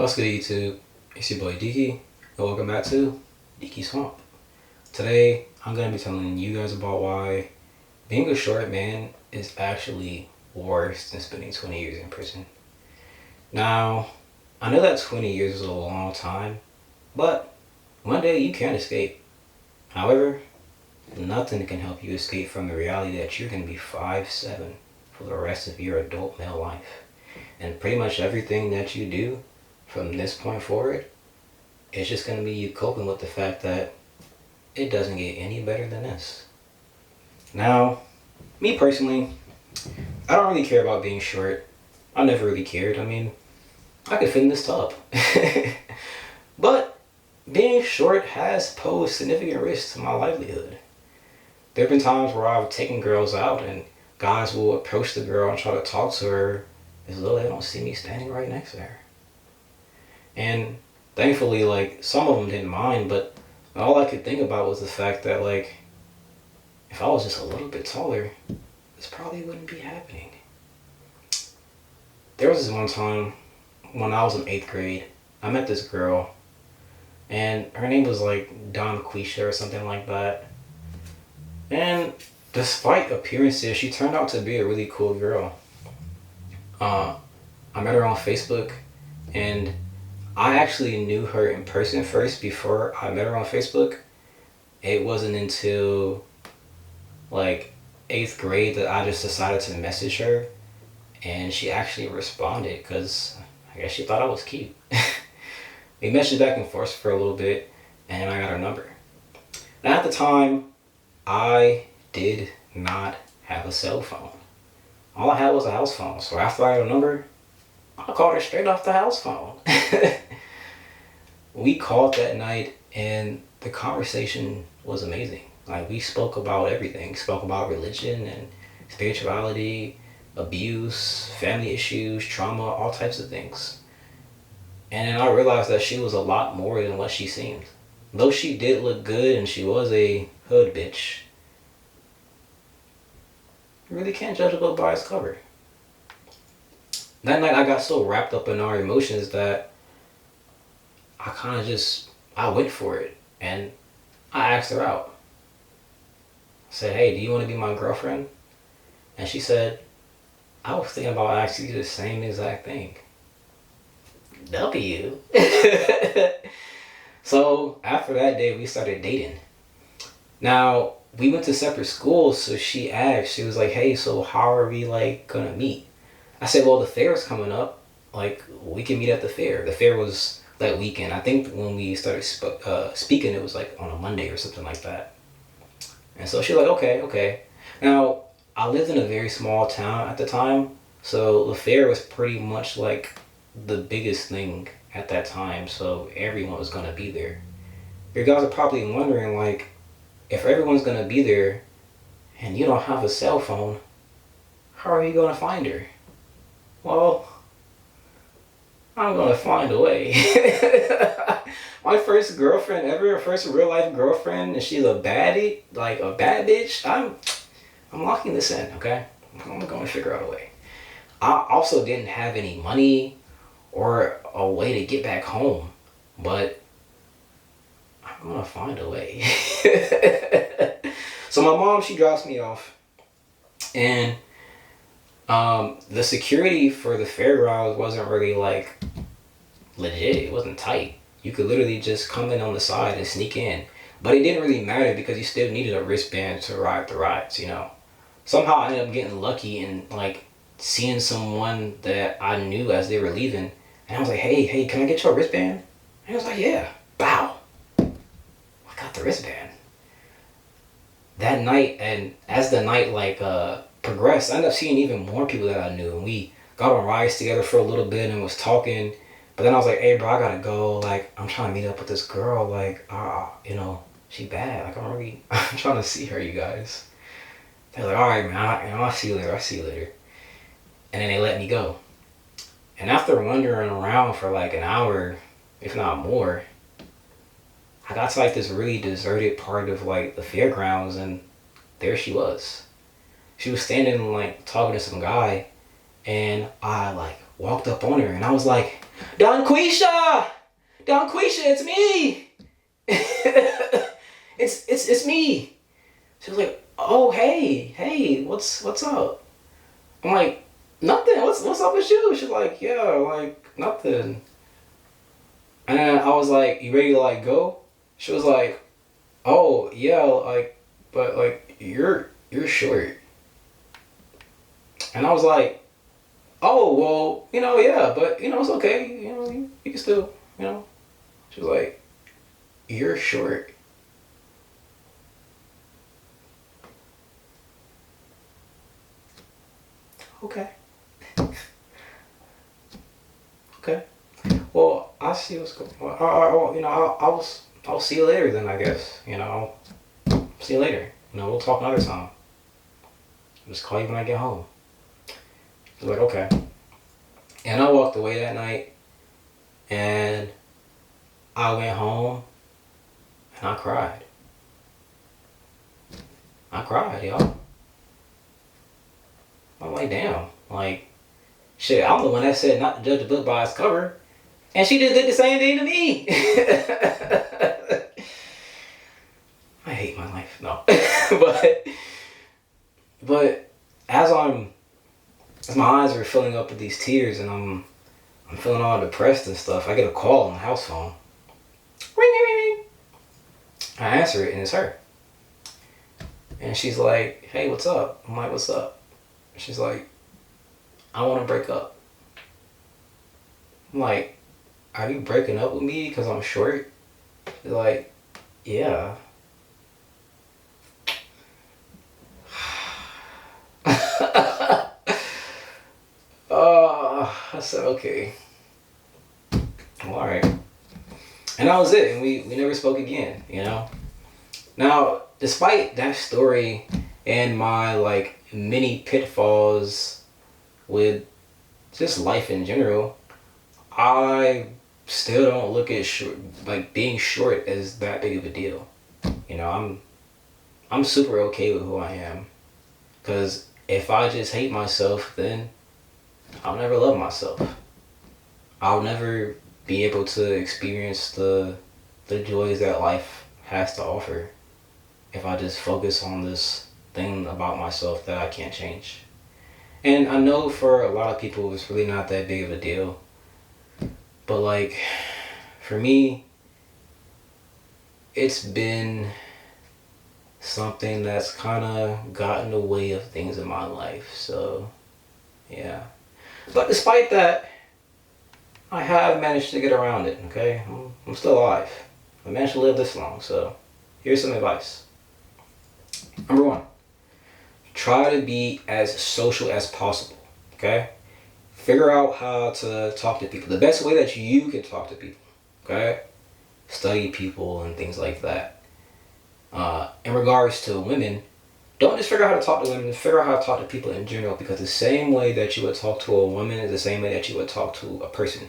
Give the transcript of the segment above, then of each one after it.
What's good, YouTube? It's your boy Diki, and welcome back to Diki Swamp. Today, I'm gonna be telling you guys about why being a short man is actually worse than spending 20 years in prison. Now, I know that 20 years is a long time, but one day you can escape. However, nothing can help you escape from the reality that you're gonna be 5'7" for the rest of your adult male life. And pretty much everything that you do from this point forward, it's just going to be you coping with the fact that it doesn't get any better than this. Now, me personally, I don't really care about being short. I never really cared. I mean, I could fit in this tub. But being short has posed significant risks to my livelihood. There have been times where I've taken girls out and guys will approach the girl and try to talk to her as though they don't see me standing right next to her. And thankfully, some of them didn't mind, but all I could think about was the fact that, if I was just a little bit taller, this probably wouldn't be happening. There was this one time when I was in 8th grade, I met this girl, and her name was Don Quisha or something like that. And despite appearances, she turned out to be a really cool girl. I met her on Facebook, and I actually knew her in person first before I met her on Facebook. It wasn't until 8th grade that I just decided to message her, and she actually responded because I guess she thought I was cute. We messaged back and forth for a little bit, and I got her number. Now at the time, I did not have a cell phone. All I had was a house phone, so after I got her number, I called her straight off the house phone. We called that night, and the conversation was amazing. We spoke about everything. Spoke about religion and spirituality, abuse, family issues, trauma, all types of things. And then I realized that she was a lot more than what she seemed. Though she did look good and she was a hood bitch, you really can't judge a book by its cover. That night I got so wrapped up in our emotions that I went for it, and I asked her out. I said, "Hey, do you want to be my girlfriend?" And she said, "I was thinking about asking you the same exact thing." W. So after that day, we started dating. Now, we went to separate schools, so she asked, she was like, "Hey, so how are we gonna meet?" I said, "Well, the fair's coming up. We can meet at the fair." The fair was that weekend. I think when we started speaking, it was on a Monday or something like that. And so she was like, okay. Now, I lived in a very small town at the time, so the fair was pretty much the biggest thing at that time, so everyone was gonna be there. You guys are probably wondering, if everyone's gonna be there and you don't have a cell phone, how are you gonna find her? Well, I'm gonna find a way. My first girlfriend ever, first real life girlfriend, and she's a baddie, a bad bitch. I'm locking this in, okay? I'm gonna figure out a way. I also didn't have any money or a way to get back home, but I'm gonna find a way. So my mom, she drops me off, and the security for the fairgrounds wasn't really legit. It wasn't tight. You could literally just come in on the side and sneak in. But it didn't really matter because you still needed a wristband to ride the rides, Somehow I ended up getting lucky and seeing someone that I knew as they were leaving. And I was like, hey, can I get your wristband? And he was like, yeah. Bow. I got the wristband. That night, and as the night progressed, I ended up seeing even more people that I knew, and we got on rides together for a little bit and was talking. But then I was like, "Hey, bro, I gotta go. I'm trying to meet up with this girl. She bad. I'm trying to see her, you guys." They're like, "All right, man. I'll see you later. And then they let me go. And after wandering around for an hour, if not more, I got to this really deserted part of the fairgrounds, and there she was. She was standing talking to some guy, and I walked up on her and I was like, Donquisha! Donquisha, it's me! it's me. She was like, oh hey, what's up? I'm like, nothing. What's up with you? She's like, yeah, like nothing. And then I was like, you ready to like go? She was like, oh yeah, like, but like you're short. And I was like, oh well, yeah, but it's okay. You can still, She was like, you're short. Okay. Okay. Well, I see what's going on. I'll see you later then, I guess. I'll see you later. We'll talk another time. I'll just call you when I get home. I was like, okay. And I walked away that night and I went home and I cried. I cried, y'all. I'm like, damn. Like, shit, I'm the one that said not to judge a book by its cover. And she just did the same thing to me. I hate my life. No. but as my eyes are filling up with these tears and I'm feeling all depressed and stuff, I get a call on the house phone. Ring, ring, ring, ring. I answer it and it's her. And she's like, hey, what's up? I'm like, what's up? She's like, I want to break up. I'm like, are you breaking up with me because I'm short? She's like, yeah. I said, okay. Well, alright. And that was it. And we never spoke again, Now, despite that story and my, like, many pitfalls with just life in general, I still don't look at being short as that big of a deal. I'm super okay with who I am. Because if I just hate myself, then I'll never love myself. I'll never be able to experience the joys that life has to offer if I just focus on this thing about myself that I can't change. And I know for a lot of people it's really not that big of a deal. But like, for me, it's been something that's kind of gotten in the way of things in my life. So, yeah. But despite that, I have managed to get around it, okay? I'm still alive. I managed to live this long, so here's some advice. Number 1, try to be as social as possible, okay? Figure out how to talk to people. The best way that you can talk to people, okay? Study people and things like that. In regards to women, don't just figure out how to talk to women, figure out how to talk to people in general, because the same way that you would talk to a woman is the same way that you would talk to a person,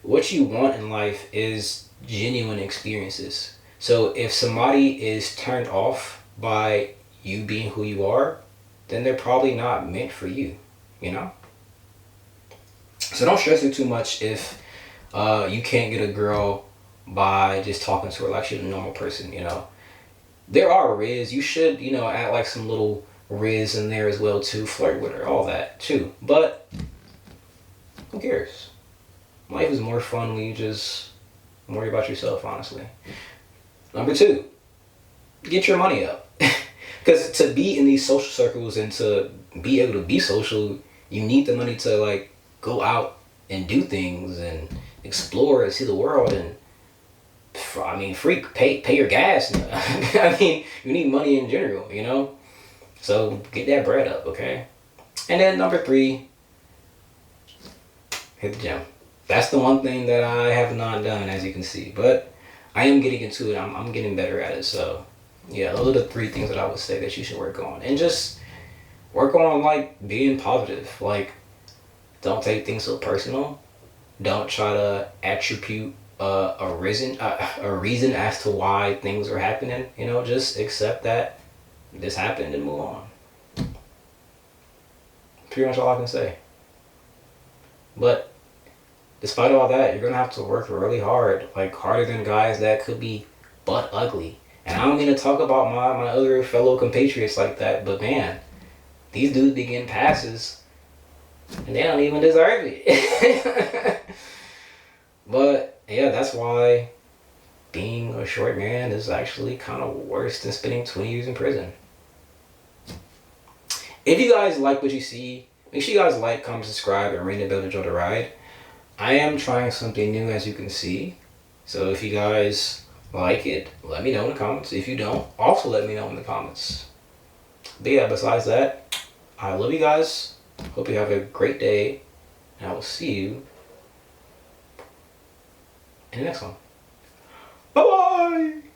What you want in life is genuine experiences. So if somebody is turned off by you being who you are, then they're probably not meant for you, So don't stress it too much if you can't get a girl by just talking to her like she's a normal person, There are riz. You should, add like some little riz in there as well too. Flirt with her, all that too. But who cares? Life is more fun when you just worry about yourself, honestly. Number 2, get your money up. Because to be in these social circles and to be able to be social, you need the money to like go out and do things and explore and see the world and pay your gas. You need money in general, So get that bread up, okay? And then number 3, hit the gym. That's the one thing that I have not done, as you can see. But I am getting into it. I'm getting better at it. So, yeah, those are the 3 things that I would say that you should work on. And just work on, like, being positive. Like, don't take things so personal. Don't try to attribute a reason as to why things are happening. Just accept that this happened and move on. Pretty much all I can say. But despite all that, you're gonna have to work really hard, like harder than guys that could be butt ugly. And I don't mean to talk about my other fellow compatriots like that, but man, these dudes be getting passes and they don't even deserve it. But yeah, that's why being a short man is actually kind of worse than spending 20 years in prison. If you guys like what you see, make sure you guys like, comment, subscribe, and ring the bell to join the ride. I am trying something new, as you can see. So if you guys like it, let me know in the comments. If you don't, also let me know in the comments. But yeah, besides that, I love you guys. Hope you have a great day. And I will see you in the next one. Bye-bye!